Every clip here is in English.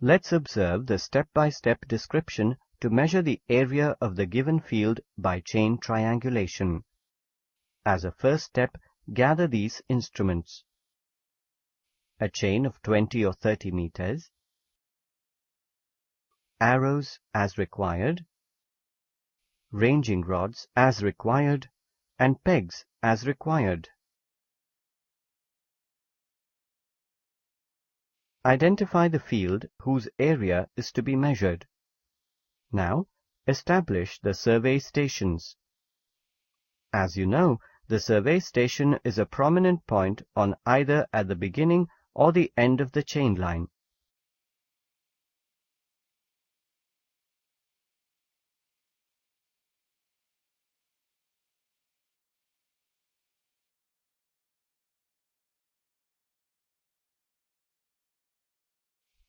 Let's observe the step-by-step description to measure the area of the given field by chain triangulation. As a first step, gather these instruments: a chain of 20 or 30 meters, arrows as required, ranging rods as required, and pegs as required. Identify the field whose area is to be measured. Now, establish the survey stations. As you know, the survey station is a prominent point on either at the beginning or the end of the chain line.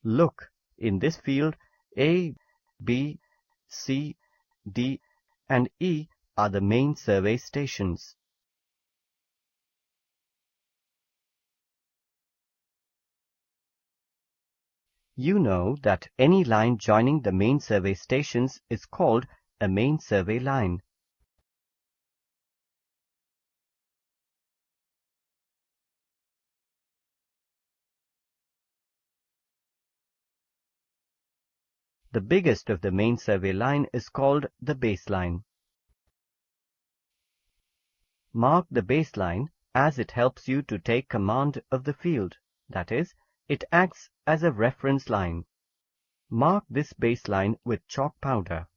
Look, in this field, A, B, C, D, and E are the main survey stations. You know that any line joining the main survey stations is called a main survey line. The biggest of the main survey line is called the baseline. Mark the baseline as it helps you to take command of the field. That is, it acts as a reference line. Mark this baseline with chalk powder.